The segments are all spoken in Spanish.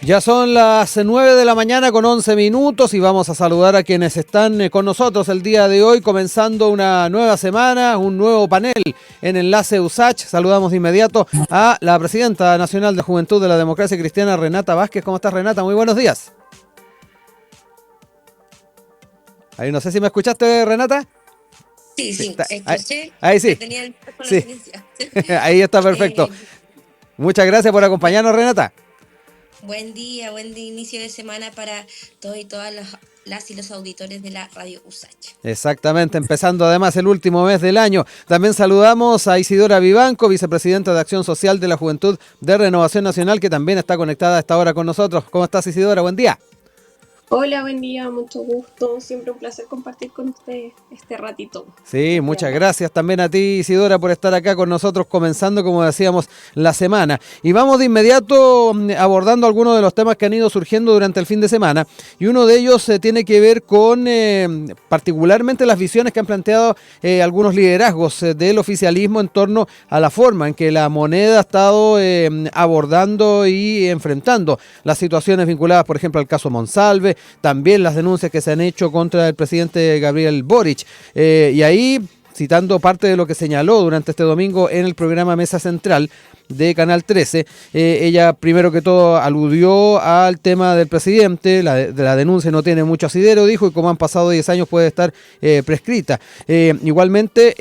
Ya son las 9 de la mañana con 11 minutos y vamos a saludar a quienes están con nosotros el día de hoy, comenzando una nueva semana, un nuevo panel en Enlace USACH. Saludamos de inmediato a la presidenta nacional de Juventud de la Democracia Cristiana, Renata Vázquez. ¿Cómo estás, Renata? Muy buenos días. Ahí no sé si me escuchaste, Renata. Sí, Ahí, escuché ahí que sí, tenía el teléfono sí, silenciado. ahí está perfecto. Eh, Muchas gracias por buen, acompañarnos, Renata. buen día, inicio de semana para todos y todas las y los auditores de la Radio USACH. Exactamente, empezando además el último mes del año. También saludamos a Isidora Vivanco, vicepresidenta de Acción Social de la Juventud de Renovación Nacional, que también está conectada a esta hora con nosotros. ¿Cómo estás, Isidora? Buen día. Hola, buen día, mucho gusto. Siempre un placer compartir con ustedes este ratito. Sí, Los muchas viernes. gracias también a ti, Isidora, por estar acá con nosotros comenzando, como decíamos, la semana. Y vamos de inmediato abordando algunos de los temas que han ido surgiendo durante el fin de semana. Y uno de ellos tiene que ver con particularmente las visiones que han planteado algunos liderazgos del oficialismo en torno a la forma en que la moneda ha estado abordando y enfrentando las situaciones vinculadas, por ejemplo, al caso Monsalve, también las denuncias que se han hecho contra el presidente Gabriel Boric. Y ahí, citando parte de lo que señaló durante este domingo en el programa Mesa Central de Canal 13, ella primero que todo aludió al tema del presidente, la denuncia no tiene mucho asidero, dijo, y como han pasado 10 años puede estar prescrita. Igualmente,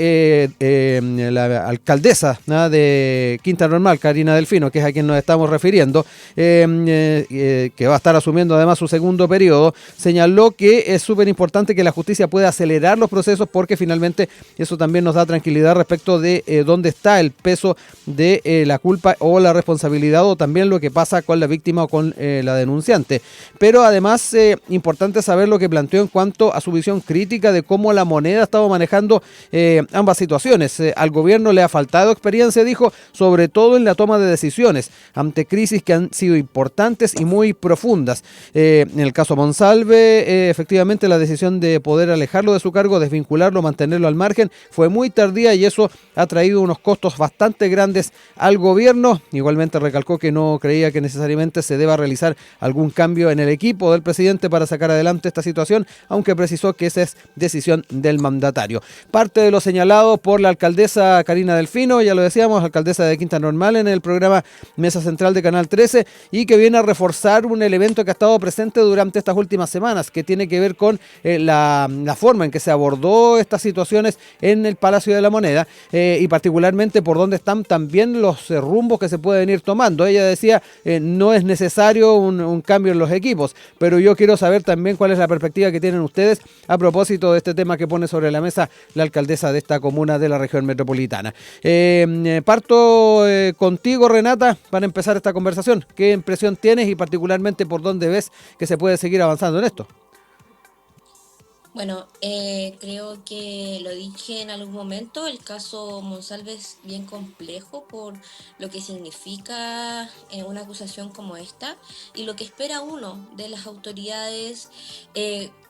la alcaldesa de Quinta Normal, Karina Delfino, que es a quien nos estamos refiriendo, que va a estar asumiendo además su segundo periodo, señaló que es súper importante que la justicia pueda acelerar los procesos porque finalmente eso también nos da tranquilidad respecto de dónde está el peso de la culpa o la responsabilidad, o también lo que pasa con la víctima o con la denunciante. Pero además importante saber lo que planteó en cuanto a su visión crítica de cómo la moneda ha estado manejando ambas situaciones. Al gobierno le ha faltado experiencia, dijo, sobre todo en la toma de decisiones ante crisis que han sido importantes y muy profundas. En el caso Monsalve, efectivamente la decisión de poder alejarlo de su cargo, desvincularlo, mantenerlo al margen, fue muy tardía y eso ha traído unos costos bastante grandes al gobierno. Igualmente recalcó que no creía que necesariamente se deba realizar algún cambio en el equipo del presidente para sacar adelante esta situación, aunque precisó que esa es decisión del mandatario. Parte de lo señalado por la alcaldesa Karina Delfino, ya lo decíamos, alcaldesa de Quinta Normal en el programa Mesa Central de Canal 13, y que viene a reforzar un elemento que ha estado presente durante estas últimas semanas, que tiene que ver con la forma en que se abordó estas situaciones en el Palacio de la Moneda y particularmente por dónde están también los rumbos que se pueden ir tomando. Ella decía, no es necesario un cambio en los equipos, pero yo quiero saber también cuál es la perspectiva que tienen ustedes a propósito de este tema que pone sobre la mesa la alcaldesa de esta comuna de la región metropolitana. Parto contigo, Renata, para empezar esta conversación. ¿Qué impresión tienes y particularmente por dónde ves que se puede seguir avanzando en esto? Bueno, creo que lo dije en algún momento, el caso Monsalve es bien complejo por lo que significa una acusación como esta y lo que espera uno de las autoridades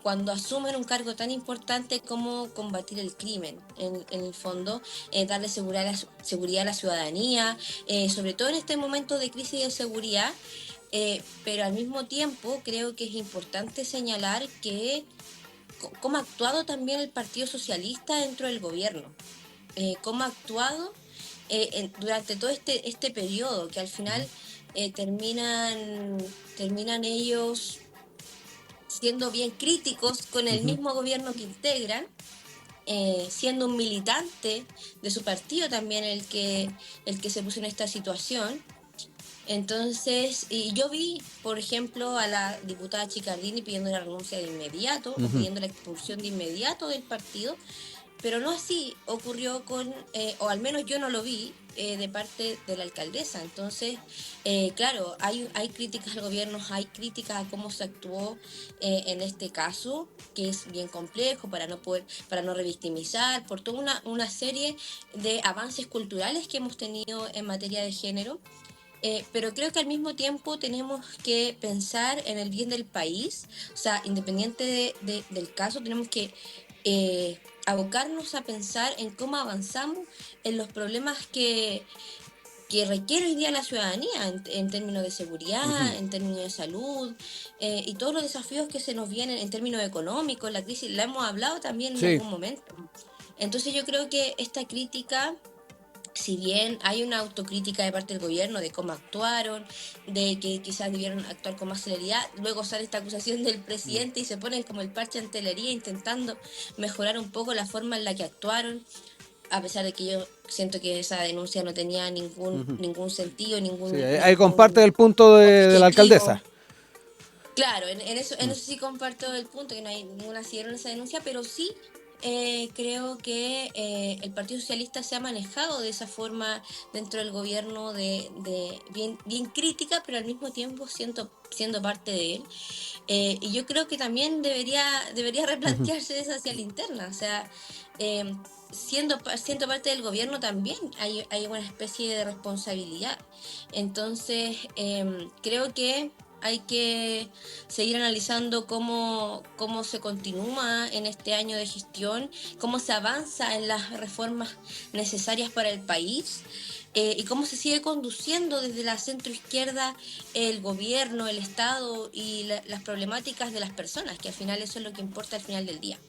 cuando asumen un cargo tan importante como combatir el crimen, en el fondo, darle seguridad a la ciudadanía, sobre todo en este momento de crisis de seguridad. Pero al mismo tiempo creo que es importante señalar que cómo ha actuado también el Partido Socialista dentro del gobierno, cómo ha actuado durante todo este periodo, que al final terminan ellos siendo bien críticos con el mismo gobierno que integran, siendo un militante de su partido también el que se puso en esta situación. Entonces, y yo vi, por ejemplo, a la diputada Chicardini pidiendo la renuncia de inmediato, o pidiendo la expulsión de inmediato del partido, pero no así ocurrió o al menos yo no lo vi de parte de la alcaldesa. Entonces, claro, hay críticas al gobierno, hay críticas a cómo se actuó en este caso, que es bien complejo para no revictimizar, por toda una serie de avances culturales que hemos tenido en materia de género. Pero creo que al mismo tiempo tenemos que pensar en el bien del país, o sea, independiente del caso, tenemos que abocarnos a pensar en cómo avanzamos en los problemas que que requiere hoy día la ciudadanía en términos de seguridad, en términos de salud, y todos los desafíos que se nos vienen en términos económicos, la crisis, la hemos hablado también en Sí. algún momento. Entonces yo creo que esta crítica, si bien hay una autocrítica de parte del gobierno de cómo actuaron, de que quizás debieron actuar con más celeridad, luego sale esta acusación del presidente y se ponen como el parche ante la herida intentando mejorar un poco la forma en la que actuaron, a pesar de que yo siento que esa denuncia no tenía ningún sentido, Sí, ahí comparte el punto de la objetivo. alcaldesa. Claro, en eso sí comparto el punto, que no hay ningún asidero en esa denuncia, pero sí creo que el Partido Socialista se ha manejado de esa forma dentro del gobierno de bien crítica, pero al mismo tiempo siendo parte de él. Y yo creo que también debería replantearse eso hacia la interna, o sea, eh, siendo parte del gobierno también hay una especie de responsabilidad. Entonces, creo que hay que seguir analizando cómo se continúa en este año de gestión, cómo se avanza en las reformas necesarias para el país, y cómo se sigue conduciendo desde la centroizquierda el gobierno, el Estado y las problemáticas de las personas, que al final eso es lo que importa al final del día.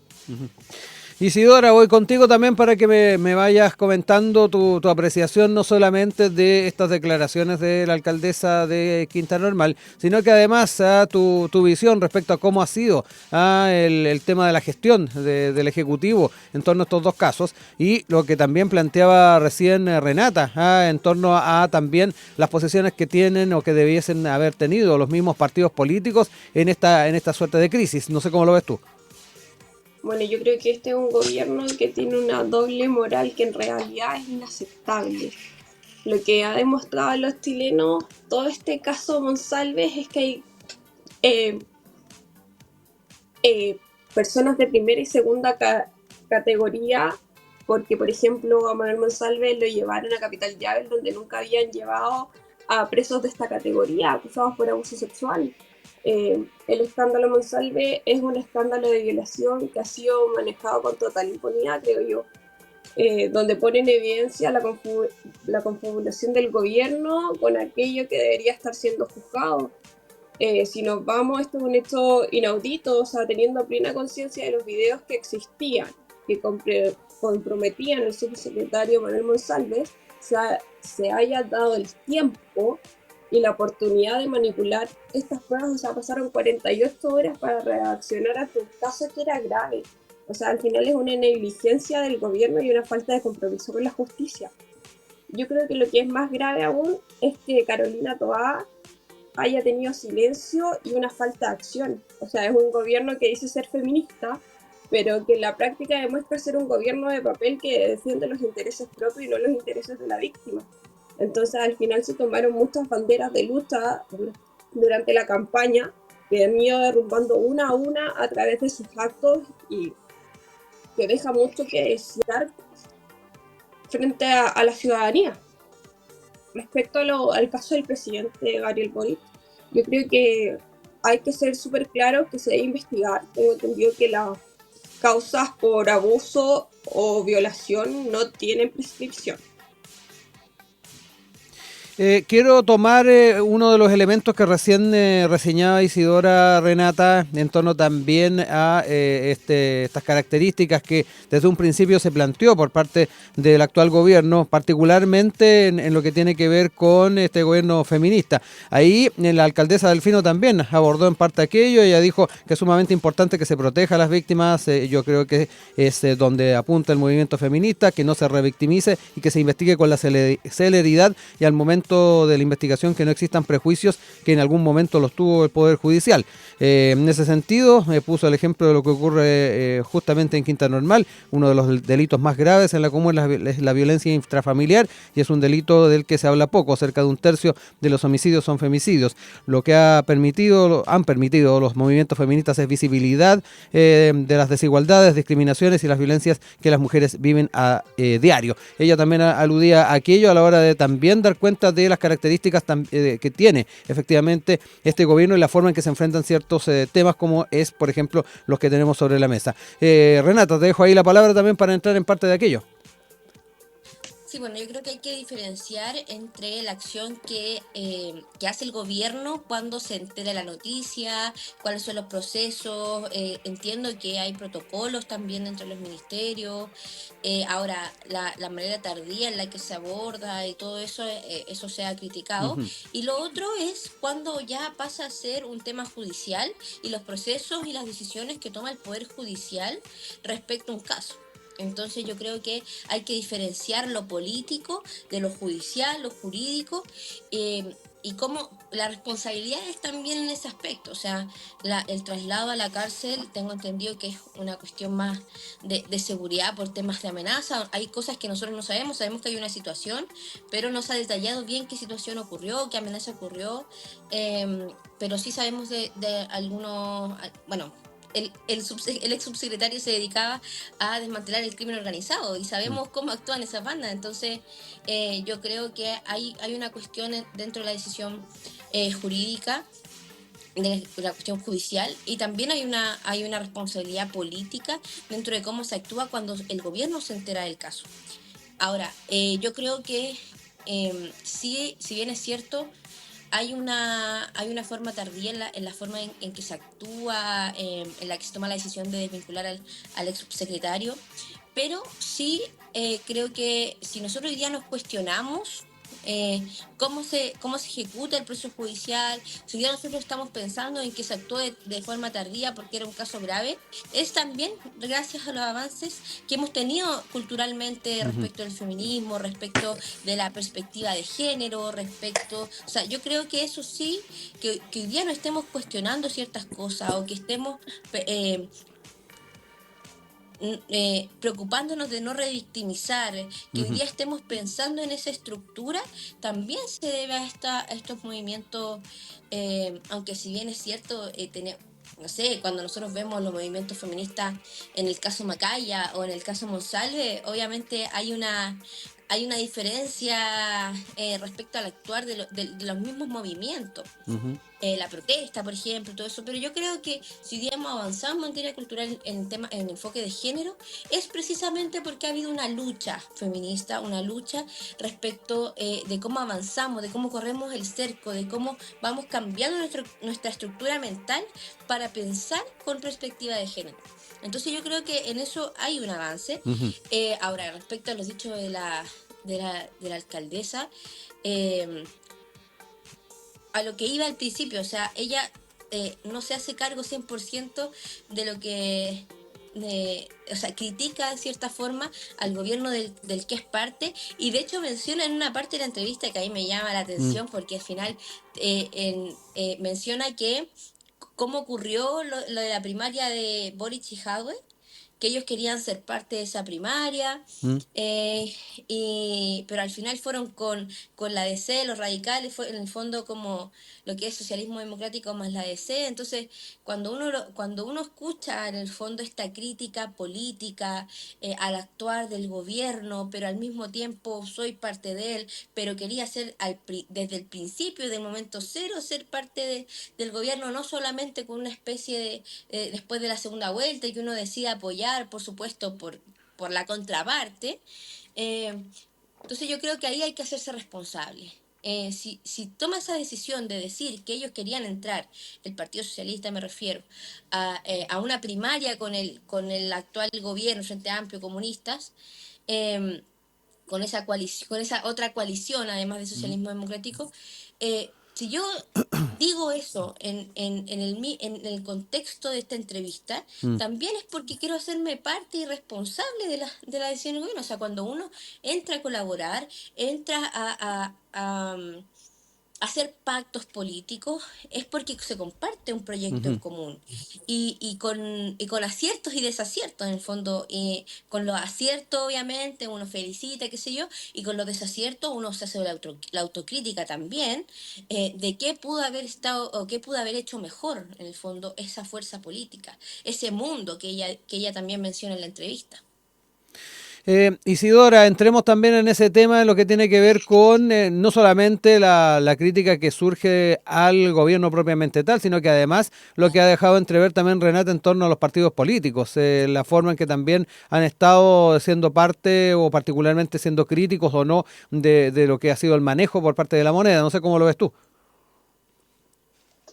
Isidora, voy contigo también para que me vayas comentando tu apreciación no solamente de estas declaraciones de la alcaldesa de Quinta Normal, sino que además tu visión respecto a cómo ha sido el tema de la gestión del Ejecutivo en torno a estos dos casos y lo que también planteaba recién Renata en torno a también las posiciones que tienen o que debiesen haber tenido los mismos partidos políticos en esta suerte de crisis. No sé cómo lo ves tú. Bueno, yo creo que este es un gobierno que tiene una doble moral que en realidad es inaceptable. Lo que ha demostrado a los chilenos todo este caso Monsalves es que hay personas de primera y segunda categoría, porque por ejemplo a Manuel Monsalve lo llevaron a Capital Llave, donde nunca habían llevado a presos de esta categoría acusados por abuso sexual. El escándalo Monsalve es un escándalo de violación que ha sido manejado con total impunidad, creo yo, donde pone en evidencia la confabulación del gobierno con aquello que debería estar siendo juzgado. Si nos vamos, esto es un hecho inaudito, o sea, teniendo plena conciencia de los videos que existían, que comprometían al subsecretario Manuel Monsalve, se haya dado el tiempo y la oportunidad de manipular estas pruebas. O sea, pasaron 48 horas para reaccionar ante un caso que era grave. O sea, al final es una negligencia del gobierno y una falta de compromiso con la justicia. Yo creo que lo que es más grave aún es que Carolina Toá haya tenido silencio y una falta de acción. O sea, es un gobierno que dice ser feminista, pero que en la práctica demuestra ser un gobierno de papel que defiende los intereses propios y no los intereses de la víctima. Entonces, al final se tomaron muchas banderas de lucha durante la campaña que han ido derrumbando una a una a través de sus actos y que deja mucho que desear frente a la ciudadanía. Respecto al caso del presidente Gabriel Boric, yo creo que hay que ser súper claro que se debe investigar. Tengo entendido que las causas por abuso o violación no tienen prescripción. Quiero tomar uno de los elementos que recién reseñaba Isidora Renata en torno también a estas características que desde un principio se planteó por parte del actual gobierno, particularmente en lo que tiene que ver con este gobierno feminista. Ahí la alcaldesa Delfino también abordó en parte aquello. Ella dijo que es sumamente importante que se proteja a las víctimas. Yo creo que es donde apunta el movimiento feminista, que no se revictimice y que se investigue con la celeridad y al momento de la investigación que no existan prejuicios que en algún momento los tuvo el Poder Judicial. En ese sentido, puso el ejemplo de lo que ocurre justamente en Quinta Normal, uno de los delitos más graves en la comuna es la violencia intrafamiliar y es un delito del que se habla poco. Cerca de un tercio de los homicidios son femicidios. Lo que han permitido los movimientos feministas es visibilidad de las desigualdades, discriminaciones y las violencias que las mujeres viven a diario. Ella también aludía a aquello a la hora de también dar cuenta de las características que tiene efectivamente este gobierno y la forma en que se enfrentan ciertos temas como es, por ejemplo, los que tenemos sobre la mesa. Renata, te dejo ahí la palabra también para entrar en parte de aquello. Sí, bueno, yo creo que hay que diferenciar entre la acción que hace el gobierno cuando se entera la noticia, cuáles son los procesos. Entiendo que hay protocolos también dentro de los ministerios. Ahora, la manera tardía en la que se aborda y todo eso, eso se ha criticado. Ujú, Y lo otro es cuando ya pasa a ser un tema judicial y los procesos y las decisiones que toma el Poder Judicial respecto a un caso. Entonces yo creo que hay que diferenciar lo político de lo judicial, lo jurídico, y cómo la responsabilidad es también en ese aspecto. O sea, el traslado a la cárcel, tengo entendido que es una cuestión más de seguridad por temas de amenaza. Hay cosas que nosotros no sabemos, sabemos que hay una situación, pero no se ha detallado bien qué situación ocurrió, qué amenaza ocurrió, pero sí sabemos de algunos, bueno, el ex subsecretario se dedicaba a desmantelar el crimen organizado y mm, sabemos cómo actúan esas bandas. Entonces, yo creo que hay una cuestión dentro de la decisión jurídica, de la cuestión judicial, y también hay una responsabilidad política dentro de cómo se actúa cuando el gobierno se entera del caso. Ahora, yo creo que sí, si bien es cierto, hay una forma tardía en la forma en que se actúa, en la que se toma la decisión de desvincular al ex subsecretario, pero sí, creo que si nosotros hoy día nos cuestionamos cómo se ejecuta el proceso judicial, si hoy día nosotros estamos pensando en que se actuó de forma tardía porque era un caso grave, es también gracias a los avances que hemos tenido culturalmente ujú. respecto del feminismo, respecto de la perspectiva de género, o sea, yo creo que eso sí, que hoy día no estemos cuestionando ciertas cosas o que estemos eh, preocupándonos de no revictimizar, que hoy Ujú. día estemos pensando en esa estructura, también se debe a estos movimientos, aunque si bien es cierto, no sé, cuando nosotros vemos los movimientos feministas en el caso Macaya o en el caso Monsalve, obviamente hay una diferencia respecto al actuar de los mismos movimientos, Ujú. la protesta, por ejemplo, todo eso, pero yo creo que si hoy día hemos avanzado en materia cultural en enfoque de género, es precisamente porque ha habido una lucha feminista, una lucha respecto de cómo avanzamos, de cómo corremos el cerco, de cómo vamos cambiando nuestra estructura mental para pensar con perspectiva de género. Entonces yo creo que en eso hay un avance. Ujú. Ahora, respecto a los dichos de la alcaldesa, eh, a lo que iba al principio, o sea, ella no se hace cargo 100% de lo que, o sea, critica de cierta forma al gobierno del que es parte, y de hecho menciona en una parte de la entrevista que a mí me llama la Mm. atención porque al final menciona que cómo ocurrió lo de la primaria de Boric y Jadwe, que ellos querían ser parte de esa primaria, Mm. eh, pero al final fueron con la DC, los radicales, fue en el fondo como lo que es socialismo democrático más la DC. Entonces, cuando uno escucha en el fondo esta crítica política al actuar del gobierno, pero al mismo tiempo soy parte de él, pero quería ser desde el principio, del momento cero, ser parte del gobierno, no solamente con una especie después de la segunda vuelta y que uno decida apoyar, por supuesto, por la contraparte. eh, entonces yo creo que ahí hay que hacerse responsable. Si toma esa decisión de decir que ellos querían entrar, el Partido Socialista me refiero, a una primaria con el actual gobierno, Frente Amplio, comunistas, eh, con esa otra coalición, además de Mm. socialismo democrático, si yo digo eso en el contexto de esta entrevista, Mm. también es porque quiero hacerme parte y responsable de la decisión del gobierno. O sea, cuando uno entra a colaborar, entra hacer pactos políticos, es porque se comparte un proyecto en Ujú. común y con aciertos y desaciertos en el fondo. Con los aciertos obviamente uno felicita, qué sé yo, y con los desaciertos uno se hace la autocrítica también, de qué pudo haber estado o qué pudo haber hecho mejor en el fondo esa fuerza política, ese mundo que ella también menciona en la entrevista. Isidora, entremos también en ese tema en lo que tiene que ver con no solamente la crítica que surge al gobierno propiamente tal, sino que además lo que ha dejado entrever también Renata en torno a los partidos políticos, la forma en que también han estado siendo parte o particularmente siendo críticos o no de lo que ha sido el manejo por parte de la moneda. No sé cómo lo ves tú.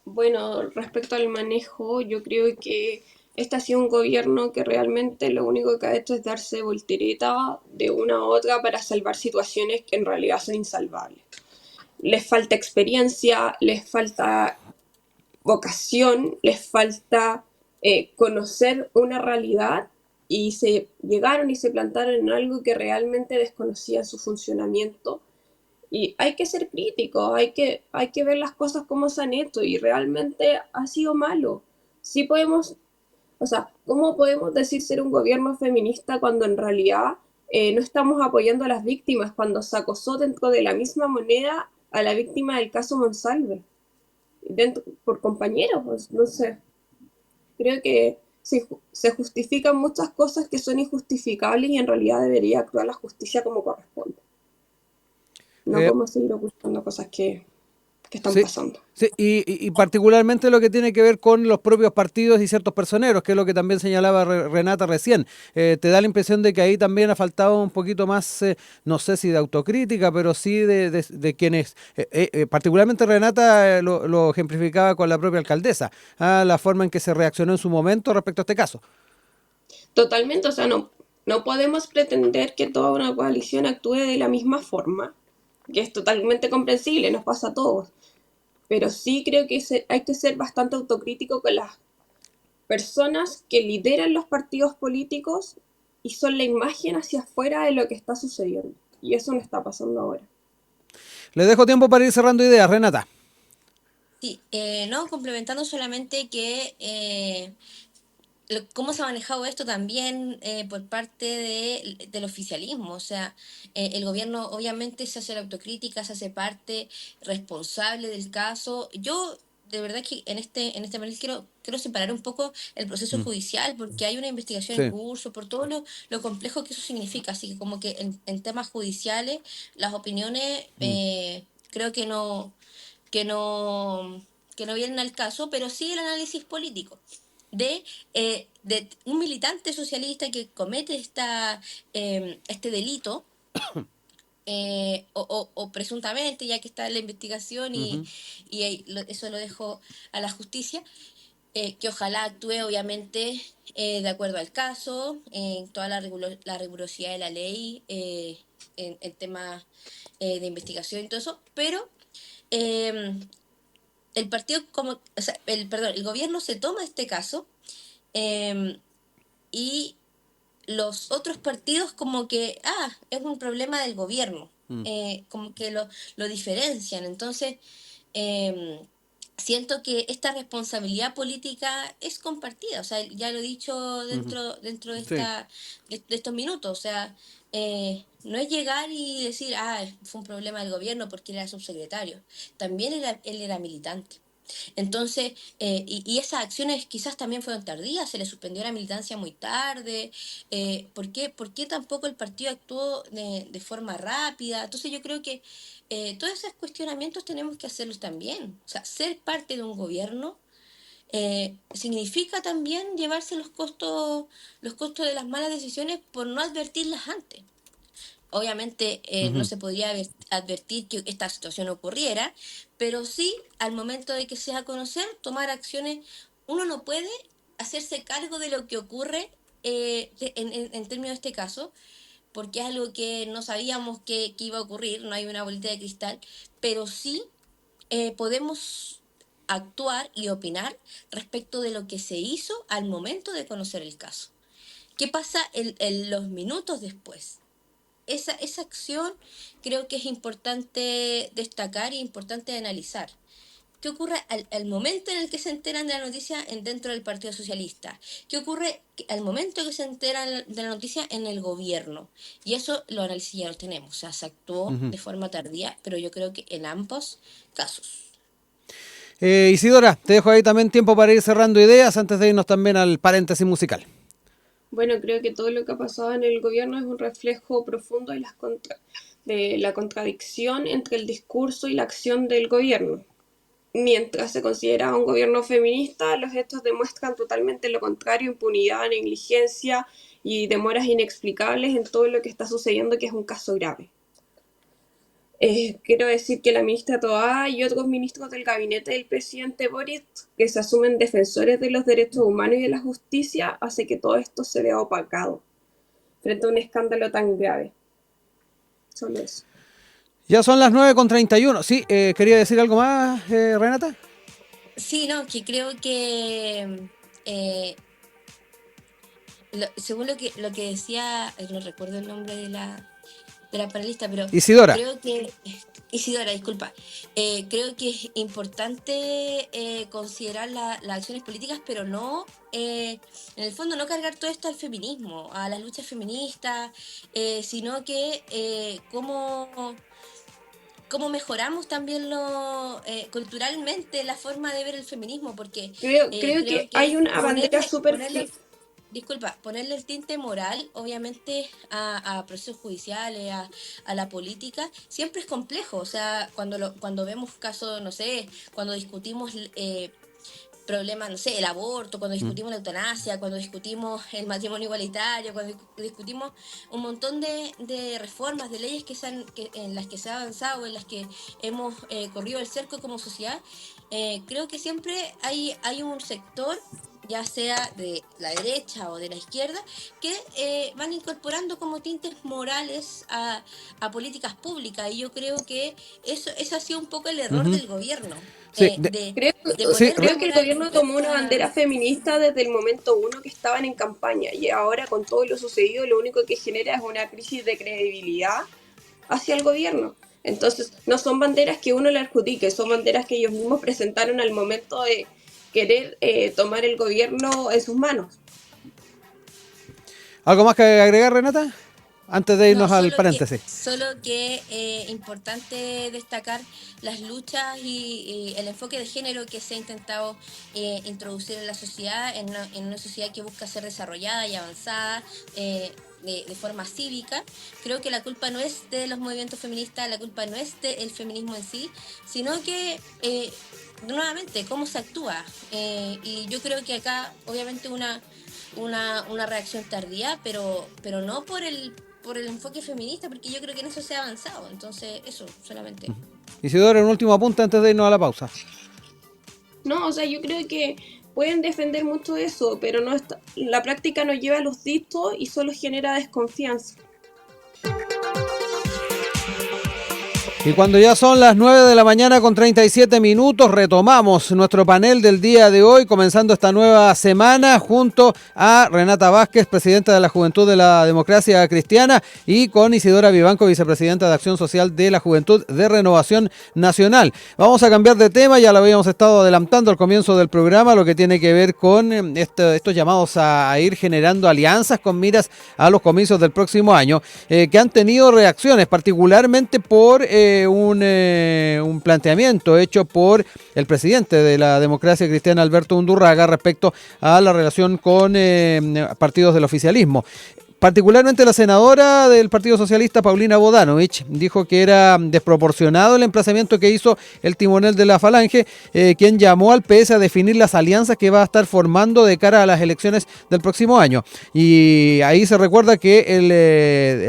Bueno, respecto al manejo, yo creo que este ha sido un gobierno que realmente lo único que ha hecho es darse voltereta de una a otra para salvar situaciones que en realidad son insalvables. Les falta experiencia, les falta vocación, les falta conocer una realidad y se llegaron y se plantaron en algo que realmente desconocía su funcionamiento. Y hay que ser crítico, hay que ver las cosas como se han hecho y realmente ha sido malo. Sí podemos, o sea, ¿cómo podemos decir ser un gobierno feminista cuando en realidad no estamos apoyando a las víctimas, cuando se acosó dentro de la misma moneda a la víctima del caso Monsalve, por compañeros? Pues, no sé, creo que se justifican muchas cosas que son injustificables y en realidad debería actuar la justicia como corresponde. No Eh, podemos seguir ocultando cosas que están Sí, pasando. sí, y particularmente lo que tiene que ver con los propios partidos y ciertos personeros, que es lo que también señalaba Renata recién. Te da la impresión de que ahí también ha faltado un poquito más, no sé si de autocrítica, pero sí de quienes, particularmente Renata lo ejemplificaba con la propia alcaldesa, la forma en que se reaccionó en su momento respecto a este caso. Totalmente, o sea, no podemos pretender que toda una coalición actúe de la misma forma, que es totalmente comprensible, nos pasa a todos. Pero sí creo que hay que ser bastante autocrítico con las personas que lideran los partidos políticos y son la imagen hacia afuera de lo que está sucediendo. Y eso no está pasando ahora. Les dejo tiempo para ir cerrando ideas, Renata. Sí, no, complementando solamente que cómo se ha manejado esto también por parte del oficialismo. O sea, el gobierno obviamente se hace la autocrítica, se hace parte responsable del caso. Yo de verdad que en este panel quiero separar un poco el proceso Mm, judicial, porque hay una investigación en sí. curso, por todo lo complejo que eso significa. Así que como que en temas judiciales, las opiniones Mm, creo que no vienen al caso, pero sí el análisis político de un militante socialista que comete este delito, o presuntamente, ya que está en la investigación ujú. eso lo dejo a la justicia, que ojalá actúe obviamente de acuerdo al caso, en toda la rigurosidad de la ley, en temas de investigación y todo eso, pero eh, el partido o sea, perdón, el gobierno se toma este caso, eh, y los otros partidos como que, es un problema del gobierno, Mm, como que lo diferencian. Entonces, eh, siento que esta responsabilidad política es compartida. O sea, ya lo he dicho ujú. dentro Sí. de estos minutos. O sea, no es llegar y decir, fue un problema del gobierno porque él era subsecretario. También él era militante. Entonces, y esas acciones quizás también fueron tardías, se le suspendió la militancia muy tarde. ¿Por qué tampoco el partido actuó de forma rápida? Entonces yo creo que todos esos cuestionamientos tenemos que hacerlos también. O sea, ser parte de un gobierno significa también llevarse los costos de las malas decisiones por no advertirlas antes. Obviamente no Ujú. se podría advertir que esta situación ocurriera, pero sí al momento de que se da a conocer, tomar acciones. Uno no puede hacerse cargo de lo que ocurre en términos de este caso, porque es algo que no sabíamos que iba a ocurrir, no hay una bolita de cristal, pero sí podemos actuar y opinar respecto de lo que se hizo al momento de conocer el caso. ¿Qué pasa en los minutos después? Esa acción creo que es importante destacar y importante analizar. ¿Qué ocurre al momento en el que se enteran de la noticia dentro del Partido Socialista? ¿Qué ocurre al momento que se enteran de la noticia en el gobierno? Y eso lo análisis ya lo tenemos. O sea, se actuó Ujú. de forma tardía, pero yo creo que en ambos casos. Isidora, te dejo ahí también tiempo para ir cerrando ideas antes de irnos también al paréntesis musical. Bueno, creo que todo lo que ha pasado en el gobierno es un reflejo profundo de la contradicción entre el discurso y la acción del gobierno. Mientras se considera un gobierno feminista, los hechos demuestran totalmente lo contrario: impunidad, negligencia y demoras inexplicables en todo lo que está sucediendo, que es un caso grave. Quiero decir que la ministra Toá y otros ministros del gabinete del presidente Boric, que se asumen defensores de los derechos humanos y de la justicia, hace que todo esto se vea opacado frente a un escándalo tan grave. Solo eso. Ya son las 9:31. Sí, quería decir algo más, Renata. Sí, no, que creo que según lo que decía, no recuerdo el nombre de la panelista, pero Isidora. creo que, Isidora, disculpa, creo que es importante considerar las acciones políticas, pero no, en el fondo no cargar todo esto al feminismo, a las luchas feministas, sino que cómo mejoramos también culturalmente la forma de ver el feminismo, porque Creo creo que hay que una bandera súper ponerle el tinte moral, obviamente, a procesos judiciales, a la política, siempre es complejo. O sea, cuando vemos casos, no sé, cuando discutimos problemas, no sé, el aborto, cuando discutimos la eutanasia, cuando discutimos el matrimonio igualitario, cuando discutimos un montón de reformas, de leyes en las que se ha avanzado, en las que hemos corrido el cerco como sociedad, creo que siempre hay un sector, ya sea de la derecha o de la izquierda, que van incorporando como tintes morales a políticas públicas, y yo creo que eso ha sido un poco el error Ujú. del gobierno, Sí, Creo, de sí, poner la que el moral en gobierno tomó una puesta. bandera feminista desde el momento uno que estaban en campaña, y ahora con todo lo sucedido lo único que genera es una crisis de credibilidad hacia el gobierno. Entonces, no son banderas que uno le adjudique, son banderas que ellos mismos presentaron al momento de querer tomar el gobierno en sus manos. ¿algo más que agregar, Renata? Antes de No, irnos al solo que, paréntesis. solo que importante destacar las luchas y el enfoque de género que se ha intentado introducir en la sociedad, en una sociedad que busca ser desarrollada y avanzada de forma cívica. Creo que la culpa no es de los movimientos feministas, la culpa no es del feminismo en sí, sino que nuevamente cómo se actúa. Y yo creo que acá, obviamente, una reacción tardía, pero no por el enfoque feminista, porque yo creo que en eso se ha avanzado. Entonces, eso solamente. Isidora, un último apunte antes de irnos a la pausa. No, o sea, yo creo que pueden defender mucho eso, pero no está, la práctica no lleva a los dichos y solo genera desconfianza. Y cuando ya son las 9:37 retomamos nuestro panel del día de hoy, comenzando esta nueva semana junto a Renata Vázquez, presidenta de la Juventud de la Democracia Cristiana, y con Isidora Vivanco, vicepresidenta de Acción Social de la Juventud de Renovación Nacional. Vamos a cambiar de tema, ya lo habíamos estado adelantando al comienzo del programa, lo que tiene que ver con estos llamados a ir generando alianzas con miras a los comicios del próximo año, que han tenido reacciones, particularmente por un planteamiento hecho por el presidente de la Democracia Cristiana, Alberto Undurraga, respecto a la relación con partidos del oficialismo. Particularmente la senadora del Partido Socialista, Paulina Bodanovich, dijo que era desproporcionado el emplazamiento que hizo el timonel de la Falange, quien llamó al PS a definir las alianzas que va a estar formando de cara a las elecciones del próximo año. Y ahí se recuerda que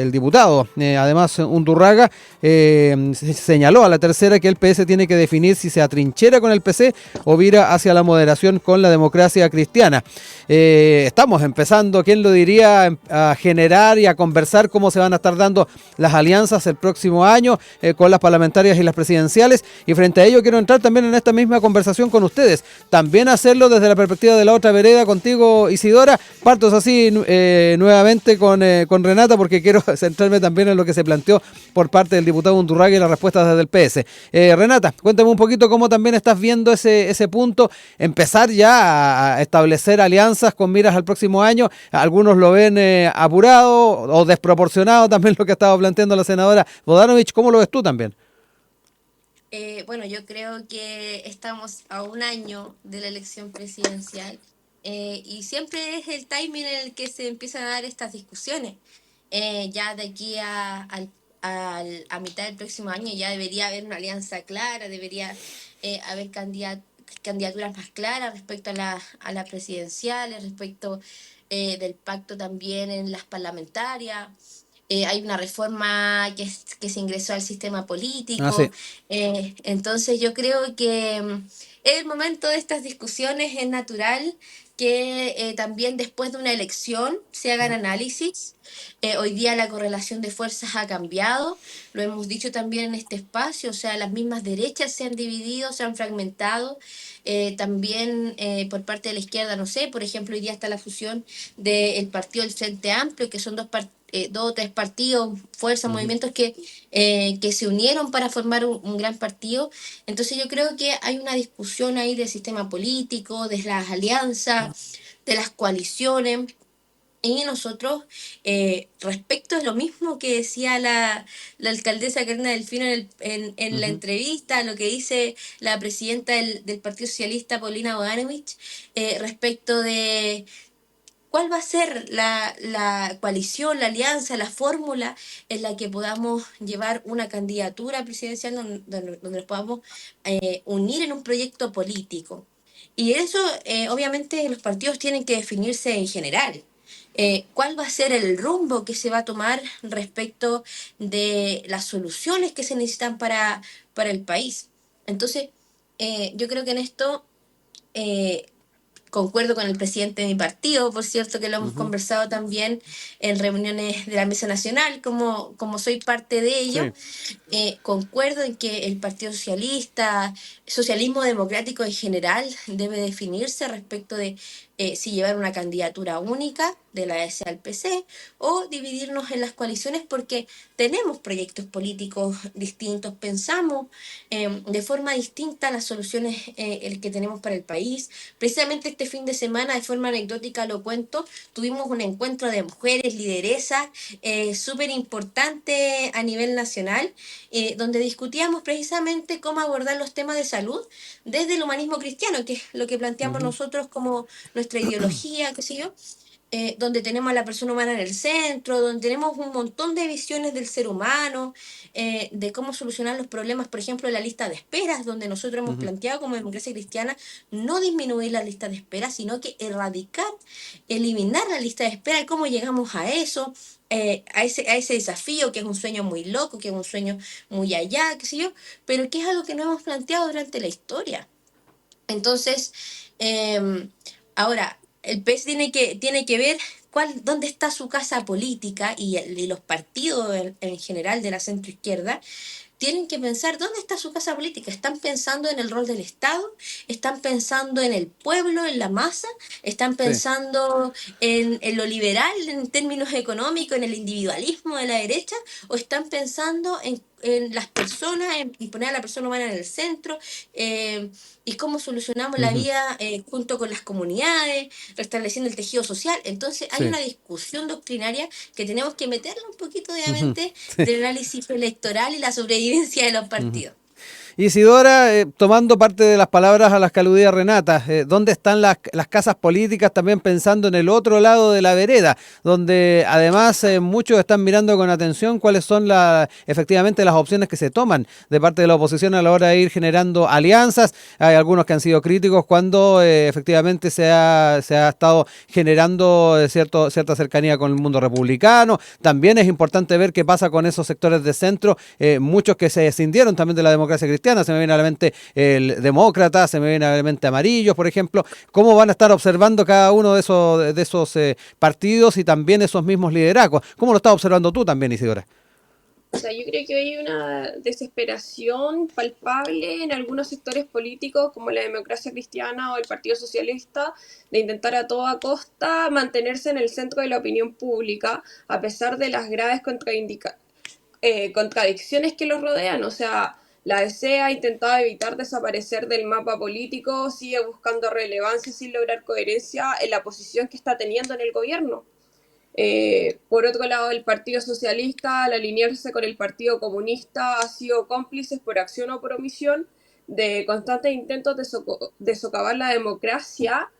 el diputado, además Undurraga, señaló a la tercera que el PS tiene que definir si se atrinchera con el PC o vira hacia la moderación con la Democracia Cristiana. Estamos empezando, ¿quién lo diría?, a generar y a conversar cómo se van a estar dando las alianzas el próximo año con las parlamentarias y las presidenciales, y frente a ello quiero entrar también en esta misma conversación con ustedes, también hacerlo desde la perspectiva de la otra vereda contigo, Isidora. Parto así nuevamente con Renata, porque quiero centrarme también en lo que se planteó por parte del diputado Undurraga y las respuestas desde el PS. Renata, cuéntame un poquito cómo también estás viendo ese punto, empezar ya a establecer alianzas con miras al próximo año. Algunos lo ven apurado o desproporcionado, también lo que estaba planteando la senadora Bodanovich. ¿Cómo lo ves tú también? Bueno, yo creo que estamos a un año de la elección presidencial y siempre es el timing en el que se empiezan a dar estas discusiones. Ya de aquí a mitad del próximo año ya debería haber una alianza clara, debería haber candidaturas más claras respecto a las presidenciales, respecto del pacto también en las parlamentarias. Hay una reforma que se ingresó al sistema Ah, sí. político. Entonces yo creo que el momento de estas discusiones es natural que también después de una elección se hagan análisis. Hoy día la correlación de fuerzas ha cambiado, lo hemos dicho también en este espacio, o sea, las mismas derechas se han dividido, se han fragmentado. También por parte de la izquierda, no sé, por ejemplo, hoy día está la fusión del partido del Frente Amplio, que son dos o tres partidos, fuerzas, Ujú. movimientos que se unieron para formar un gran partido. Entonces yo creo que hay una discusión ahí del sistema político, de las alianzas, de las coaliciones. Y nosotros, respecto a lo mismo que decía la alcaldesa Karina Delfino en la Ujú. entrevista, lo que dice la presidenta del Partido Socialista, Paulina Bodanovich, respecto de cuál va a ser la coalición, la alianza, la fórmula en la que podamos llevar una candidatura presidencial donde nos podamos unir en un proyecto político. Y eso, obviamente, los partidos tienen que definirse en general. ¿Cuál va a ser el rumbo que se va a tomar respecto de las soluciones que se necesitan para el país? Entonces, yo creo que en esto eh, concuerdo con el presidente de mi partido, por cierto, que lo hemos Ujú. conversado también en reuniones de la Mesa Nacional, como soy parte de ello. Sí. Concuerdo en que el Partido Socialista, socialismo democrático en general, debe definirse respecto de si llevar una candidatura única de la S al PC o dividirnos en las coaliciones porque tenemos proyectos políticos distintos, pensamos de forma distinta las soluciones el que tenemos para el país. Precisamente este fin de semana, de forma anecdótica lo cuento, tuvimos un encuentro de mujeres lideresas súper importante a nivel nacional donde discutíamos precisamente cómo abordar los temas de salud desde el humanismo cristiano, que es lo que planteamos Ujú. nosotros como nuestra ideología, qué sé yo, donde tenemos a la persona humana en el centro, donde tenemos un montón de visiones del ser humano, de cómo solucionar los problemas, por ejemplo, de la lista de esperas, donde nosotros hemos Ujú. planteado como democracia cristiana no disminuir la lista de espera, sino que erradicar, eliminar la lista de espera y cómo llegamos a eso, a ese desafío que es un sueño muy loco, que es un sueño muy allá, qué sé yo, pero que es algo que no hemos planteado durante la historia. Entonces, ahora, el PES tiene que ver dónde está su casa política y los partidos en general de la centroizquierda tienen que pensar dónde está su casa política. ¿Están pensando en el rol del Estado? ¿Están pensando en el pueblo, en la masa? ¿Están Sí. pensando en lo liberal en términos económicos, en el individualismo de la derecha? ¿O están pensando en las personas, en poner a la persona humana en el centro? eh, y cómo solucionamos la Ujú. vida junto con las comunidades, restableciendo el tejido social. Entonces hay Sí. una discusión doctrinaria que tenemos que meterla un poquito, Ujú. obviamente, Sí. del análisis electoral y la sobrevivencia de los Ujú. partidos. Isidora, tomando parte de las palabras a las que aludía Renata, ¿dónde están las casas políticas también pensando en el otro lado de la vereda? Donde además muchos están mirando con atención cuáles son efectivamente las opciones que se toman de parte de la oposición a la hora de ir generando alianzas. Hay algunos que han sido críticos cuando efectivamente se ha estado generando cierta cercanía con el mundo republicano. También es importante ver qué pasa con esos sectores de centro, muchos que se escindieron también de la democracia cristiana. Se me viene a la mente el demócrata, se me viene a la mente amarillos, por ejemplo. ¿Cómo van a estar observando cada uno de esos partidos y también esos mismos liderazgos? ¿Cómo lo estás observando tú también, Isidora? O sea, yo creo que hay una desesperación palpable en algunos sectores políticos, como la democracia cristiana o el Partido Socialista, de intentar a toda costa mantenerse en el centro de la opinión pública, a pesar de las graves contradicciones que los rodean. O sea, la DC ha intentado evitar desaparecer del mapa político, sigue buscando relevancia sin lograr coherencia en la posición que está teniendo en el gobierno. Por otro lado, el Partido Socialista, al alinearse con el Partido Comunista, ha sido cómplices por acción o por omisión de constantes intentos de socavar la democracia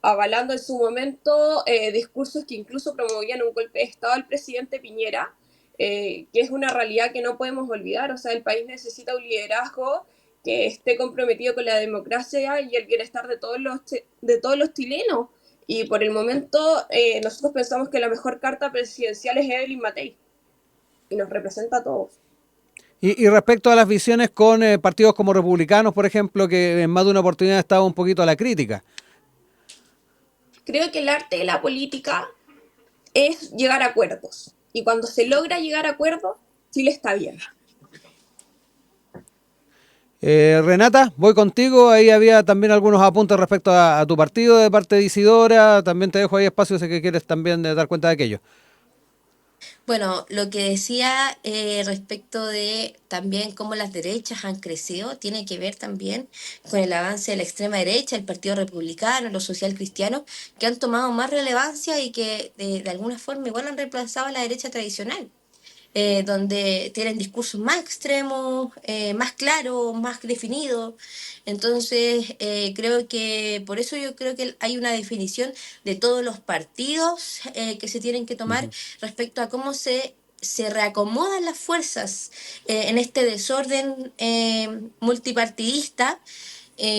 avalando en su momento discursos que incluso promovían un golpe de Estado al presidente Piñera, que es una realidad que no podemos olvidar. O sea, el país necesita un liderazgo que esté comprometido con la democracia y el bienestar de todos los chilenos. Y por el momento nosotros pensamos que la mejor carta presidencial es Evelyn Matei y nos representa a todos. Y respecto a las visiones con partidos como republicanos, por ejemplo, que en más de una oportunidad estaba un poquito a la crítica. Creo que el arte de la política es llegar a acuerdos. Y cuando se logra llegar a acuerdos, Chile está bien. Renata, voy contigo. Ahí había también algunos apuntes respecto a tu partido de parte de Isidora. También te dejo ahí espacio si que quieres también dar cuenta de aquello. Bueno, lo que decía respecto de también cómo las derechas han crecido, tiene que ver también con el avance de la extrema derecha, el Partido Republicano, los socialcristianos, que han tomado más relevancia y que de alguna forma igual han reemplazado a la derecha tradicional. Donde tienen discursos más extremos, más claros, más definidos. Entonces, creo que por eso yo creo que hay una definición de todos los partidos que se tienen que tomar respecto a cómo se reacomodan las fuerzas en este desorden multipartidista.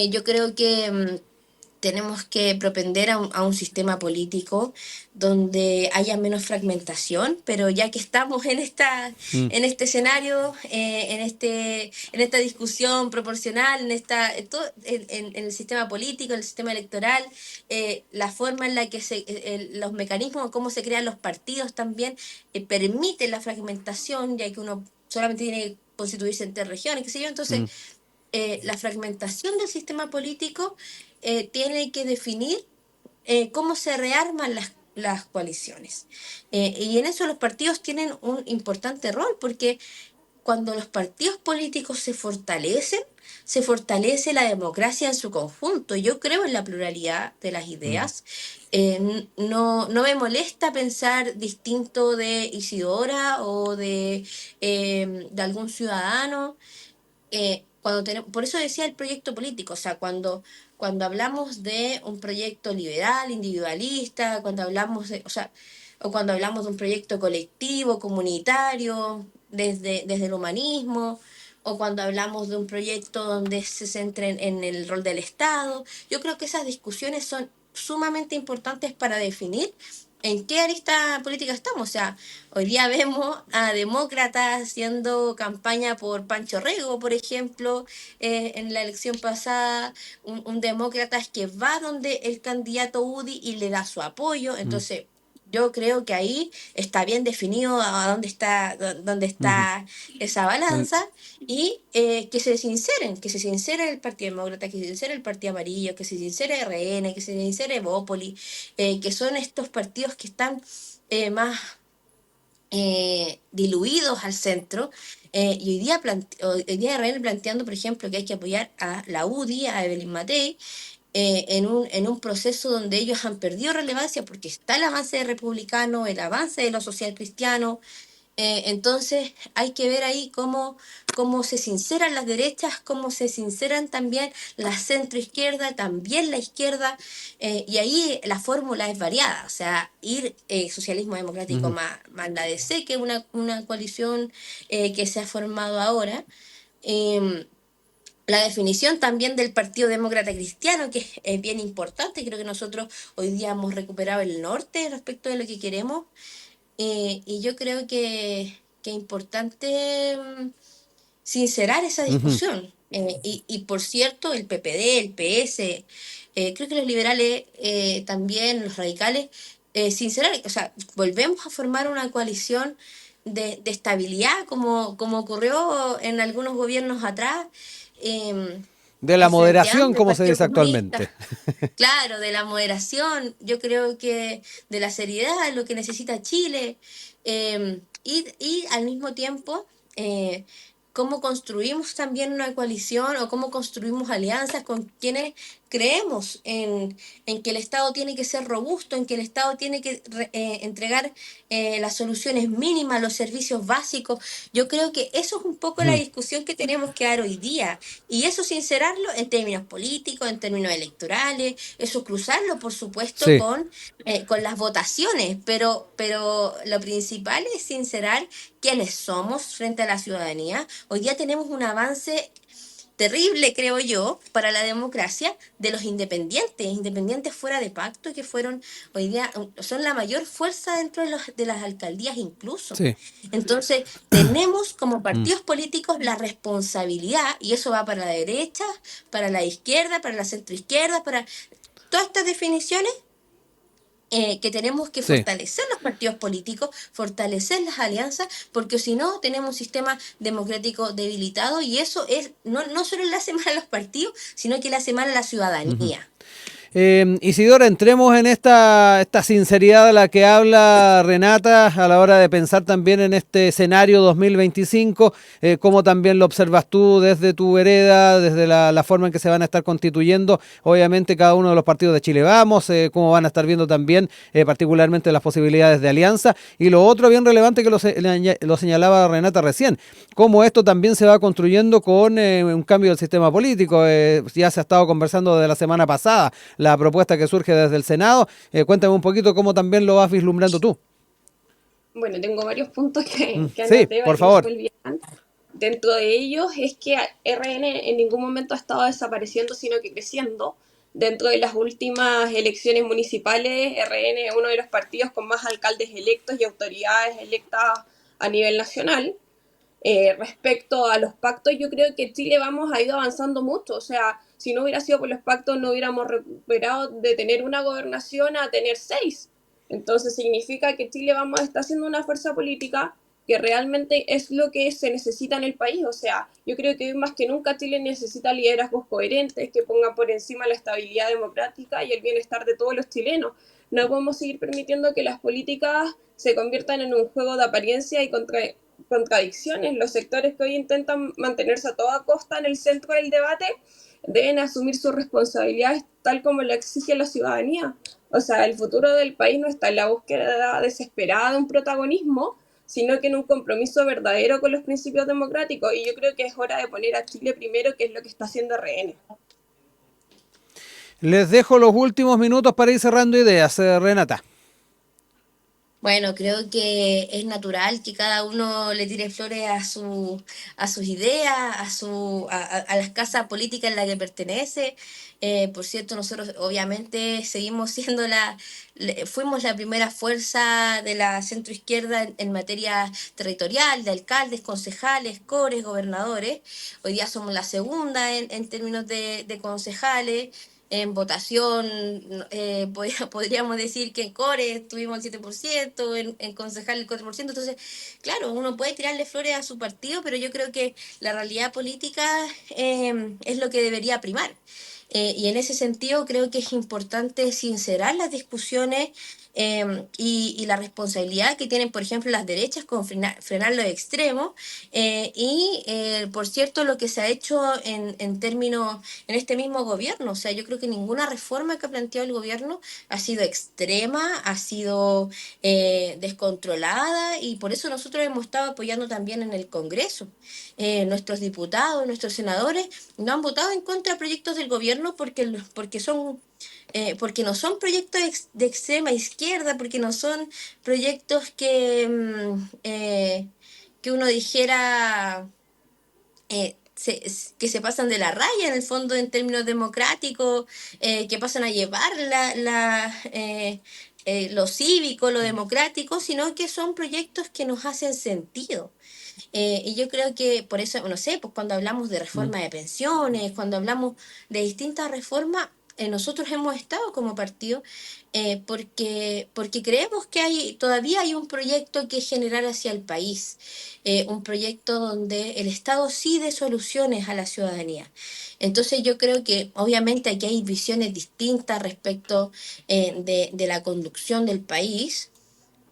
Yo creo que tenemos que propender a un sistema político donde haya menos fragmentación, pero ya que estamos Mm. en este escenario, en esta discusión proporcional, en el sistema político, en el sistema electoral, la forma en la que los mecanismos, cómo se crean los partidos también, permite la fragmentación, ya que uno solamente tiene que constituirse en 3 regiones, qué sé yo. Entonces, Mm. la fragmentación del sistema político tiene que definir cómo se rearman las coaliciones. Y en eso los partidos tienen un importante rol, porque cuando los partidos políticos se fortalece la democracia en su conjunto. Yo creo en la pluralidad de las Mm. ideas. No me molesta pensar distinto de Isidora o de algún ciudadano. Por eso decía el proyecto político, o sea, cuando hablamos de un proyecto liberal, individualista, o sea, o cuando hablamos de un proyecto colectivo, comunitario, desde el humanismo, o cuando hablamos de un proyecto donde se centra en el rol del Estado, yo creo que esas discusiones son sumamente importantes para definir en qué arista política estamos. O sea, hoy día vemos a demócratas haciendo campaña por Pancho Rego, por ejemplo, en la elección pasada, un demócrata que va donde el candidato UDI y le da su apoyo. Mm. Entonces, yo creo que ahí está bien definido a dónde Ujú. está esa El- balanza y que se sincere el Partido Demócrata, que se sincere el Partido Amarillo, que se sincere RN, que se sincere Bópoli, que son estos partidos que están más diluidos al centro. Y hoy día RN planteando, por ejemplo, que hay que apoyar a la UDI, a Evelyn Matei, en un proceso donde ellos han perdido relevancia porque está el avance de republicano, el avance de los social cristianos. Entonces hay que ver ahí cómo se sinceran las derechas, cómo se sinceran también la centroizquierda, también la izquierda, y ahí la fórmula es variada, o sea, socialismo democrático Ujú. más la DC, que es una coalición que se ha formado ahora. eh, la definición también del Partido Demócrata Cristiano, que es bien importante. Creo que nosotros hoy día hemos recuperado el norte respecto de lo que queremos. Y yo creo que es importante sincerar esa Ujú. discusión. Y por cierto, el PPD, el PS, creo que los liberales también, los radicales, sincerar, o sea, volvemos a formar una coalición de estabilidad como ocurrió en algunos gobiernos atrás. eh, De la el Frente moderación, Amplio, el como se Partido dice Comunista, actualmente. claro, de la moderación, yo creo que de la seriedad, lo que necesita Chile, y al mismo tiempo, eh, cómo construimos también una coalición o cómo construimos alianzas con quienes creemos en que el Estado tiene que ser robusto, en que el Estado tiene que entregar las soluciones mínimas, los servicios básicos. Yo creo que eso es un poco la Mm, discusión que tenemos que dar hoy día. Y eso sincerarlo en términos políticos, en términos electorales, eso cruzarlo, por supuesto, sí. con las votaciones, pero lo principal es sincerar quiénes somos frente a la ciudadanía. Hoy día tenemos un avance terrible, creo yo, para la democracia de los independientes, independientes fuera de pacto, que fueron hoy día, son la mayor fuerza dentro de las alcaldías incluso. Sí. Entonces, tenemos como Mm. partidos políticos la responsabilidad, y eso va para la derecha, para la izquierda, para la centroizquierda, para todas estas definiciones, que tenemos que Sí. fortalecer los partidos políticos, fortalecer las alianzas, porque si no tenemos un sistema democrático debilitado y eso es no solo le hace mal a los partidos, sino que le hace mal a la Ujú. ciudadanía. Isidora, entremos en esta sinceridad de la que habla Renata a la hora de pensar también en este escenario 2025, cómo también lo observas tú desde tu vereda, desde la forma en que se van a estar constituyendo, obviamente cada uno de los partidos de Chile Vamos, cómo van a estar viendo también particularmente las posibilidades de alianza, y lo otro bien relevante que lo señalaba Renata recién, cómo esto también se va construyendo con un cambio del sistema político. Ya se ha estado conversando de la semana pasada la propuesta que surge desde el Senado. Cuéntame un poquito cómo también lo vas vislumbrando tú. Bueno, tengo varios puntos que Sí, anoté para por que no se me favor. olvidaran. Dentro de ellos es que RN en ningún momento ha estado desapareciendo, sino que creciendo. Dentro de las últimas elecciones municipales, RN es uno de los partidos con más alcaldes electos y autoridades electas a nivel nacional. Respecto a los pactos, yo creo que Chile Vamos ha ido avanzando mucho. O sea, si no hubiera sido por los pactos, no hubiéramos recuperado de tener una gobernación a tener seis. Entonces significa que Chile Vamos está haciendo una fuerza política que realmente es lo que se necesita en el país. O sea, yo creo que hoy más que nunca Chile necesita liderazgos coherentes que pongan por encima la estabilidad democrática y el bienestar de todos los chilenos. No podemos seguir permitiendo que las políticas se conviertan en un juego de apariencia y contradicciones. Los sectores que hoy intentan mantenerse a toda costa en el centro del debate deben asumir sus responsabilidades tal como lo exige la ciudadanía. O sea, el futuro del país no está en la búsqueda desesperada de un protagonismo, sino que en un compromiso verdadero con los principios democráticos. Y yo creo que es hora de poner a Chile primero, que es lo que está haciendo RN. Les dejo los últimos minutos para ir cerrando ideas, Renata. Bueno, creo que es natural que cada uno le tire flores a sus ideas, a las casas políticas en las que pertenece. Por cierto, nosotros obviamente seguimos siendo fuimos la primera fuerza de la centroizquierda en materia territorial, de alcaldes, concejales, cores, gobernadores. Hoy día somos la segunda en términos de concejales. En votación, podríamos decir que en Core tuvimos el 7%, en concejal el 4%. Entonces, claro, uno puede tirarle flores a su partido, pero yo creo que la realidad política es lo que debería primar. Y en ese sentido creo que es importante sincerar las discusiones, y la responsabilidad que tienen, por ejemplo, las derechas con frenar los extremos. Por cierto, lo que se ha hecho en términos, en este mismo gobierno, o sea, yo creo que ninguna reforma que ha planteado el gobierno ha sido extrema, ha sido descontrolada, y por eso nosotros hemos estado apoyando también en el Congreso. Nuestros diputados, nuestros senadores no han votado en contra de proyectos del gobierno porque no son proyectos de extrema izquierda, porque no son proyectos que uno dijera que se pasan de la raya en el fondo en términos democráticos, que pasan a llevar lo cívico, lo democrático, sino que son proyectos que nos hacen sentido. Y yo creo que por eso, no sé, pues cuando hablamos de Mm. reforma de pensiones, cuando hablamos de distintas reformas, nosotros hemos estado como partido, porque creemos que todavía hay un proyecto que generar hacia el país, un proyecto donde el Estado sí dé soluciones a la ciudadanía. Entonces yo creo que obviamente aquí hay visiones distintas respecto de la conducción del país,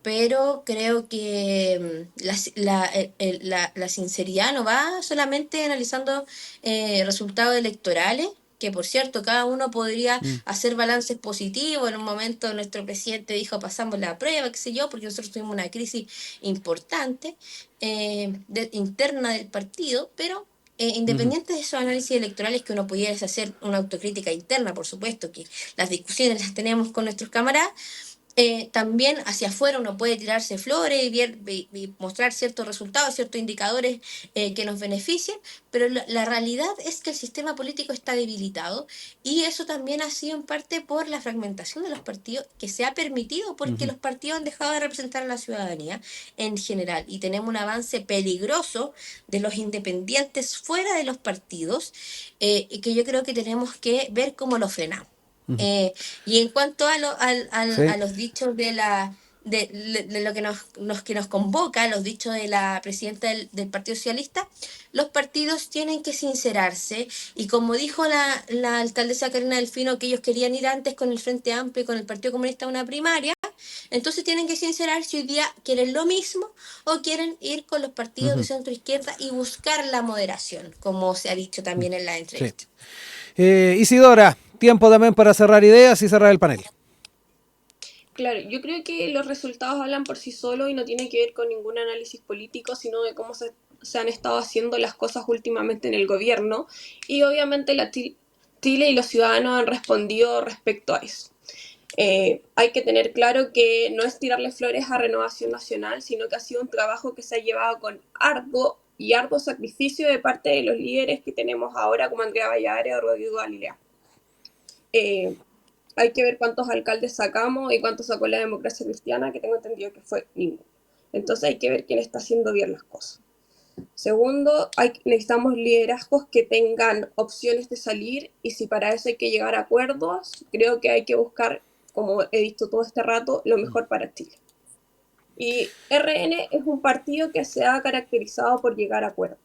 pero creo que la sinceridad no va solamente analizando resultados electorales, que por cierto, cada uno podría Mm. hacer balances positivos. En un momento nuestro presidente dijo pasamos la prueba, qué sé yo, porque nosotros tuvimos una crisis importante interna del partido, pero independiente de esos análisis electorales que uno pudiera hacer una autocrítica interna, por supuesto, que las discusiones las tenemos con nuestros camaradas, también hacia afuera uno puede tirarse flores y mostrar ciertos resultados, ciertos indicadores que nos beneficien, pero la realidad es que el sistema político está debilitado y eso también ha sido en parte por la fragmentación de los partidos que se ha permitido porque los partidos han dejado de representar a la ciudadanía en general y tenemos un avance peligroso de los independientes fuera de los partidos y que yo creo que tenemos que ver cómo lo frenamos. Y en cuanto Sí. a los dichos de lo que que nos convoca, los dichos de la presidenta del Partido Socialista, los partidos tienen que sincerarse y como dijo la alcaldesa Karina Delfino que ellos querían ir antes con el Frente Amplio y con el Partido Comunista a una primaria, entonces tienen que sincerarse si hoy día quieren lo mismo o quieren ir con los partidos de centro izquierda y buscar la moderación, como se ha dicho también en la entrevista. Sí. Isidora, tiempo también para cerrar ideas y cerrar el panel. Claro, yo creo que los resultados hablan por sí solos y no tienen que ver con ningún análisis político, sino de cómo se han estado haciendo las cosas últimamente en el gobierno. Y obviamente Chile y los ciudadanos han respondido respecto a eso. Hay que tener claro que no es tirarle flores a Renovación Nacional, sino que ha sido un trabajo que se ha llevado con arduo sacrificio de parte de los líderes que tenemos ahora, como Andrea Valladares o Rodrigo Galilea. Hay que ver cuántos alcaldes sacamos y cuántos sacó la Democracia Cristiana, que tengo entendido que fue ninguno. Entonces hay que ver quién está haciendo bien las cosas. Segundo, necesitamos liderazgos que tengan opciones de salir y si para eso hay que llegar a acuerdos, creo que hay que buscar, como he dicho todo este rato, lo mejor para Chile. Y RN es un partido que se ha caracterizado por llegar a acuerdos.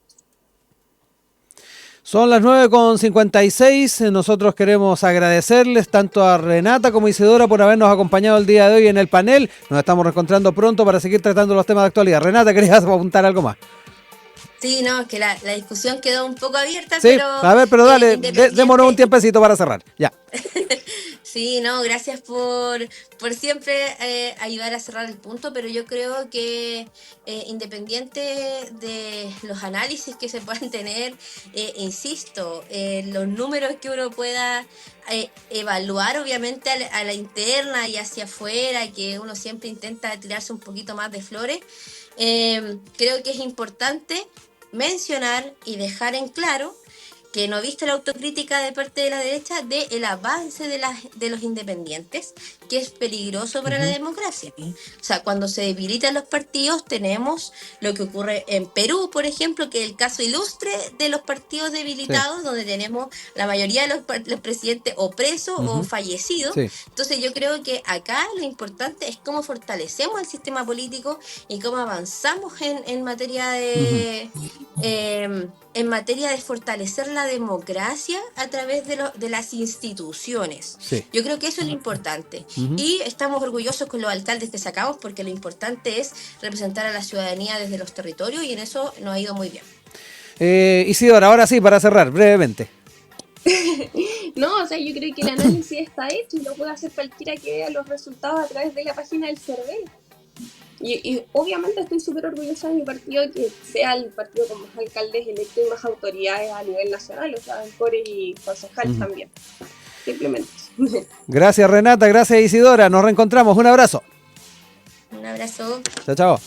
Son las 9:56. Nosotros queremos agradecerles tanto a Renata como a Isidora por habernos acompañado el día de hoy en el panel. Nos estamos reencontrando pronto para seguir tratando los temas de actualidad. Renata, ¿querías apuntar algo más? Sí, no, que la discusión quedó un poco abierta, Sí, pero... a ver, pero dale, démonos un tiempecito para cerrar. Ya. Sí, no, gracias por siempre ayudar a cerrar el punto, pero yo creo que independiente de los análisis que se puedan tener, insisto, los números que uno pueda evaluar obviamente a la interna y hacia afuera, que uno siempre intenta tirarse un poquito más de flores, creo que es importante mencionar y dejar en claro que no viste la autocrítica de parte de la derecha del avance de los independientes, que es peligroso para la democracia. O sea, cuando se debilitan los partidos, tenemos lo que ocurre en Perú, por ejemplo, que es el caso ilustre de los partidos debilitados, donde tenemos la mayoría de los presidentes o presos o fallecidos. Sí. Entonces yo creo que acá lo importante es cómo fortalecemos el sistema político y cómo avanzamos en materia de... en materia de fortalecer la democracia a través de las instituciones. Sí. Yo creo que eso es lo importante. Y estamos orgullosos con los alcaldes que sacamos porque lo importante es representar a la ciudadanía desde los territorios y en eso nos ha ido muy bien. Isidora, ahora sí, para cerrar, brevemente. No, o sea, yo creo que el análisis está hecho y lo puede hacer cualquiera que vea los resultados a través de la página del CERVEL. Y obviamente estoy súper orgullosa de mi partido, que sea el partido con más alcaldes electos y más autoridades a nivel nacional, o sea, alcores y concejales también. Simplemente. Gracias Renata, gracias Isidora, nos reencontramos, un abrazo. Un abrazo. Chao, chao.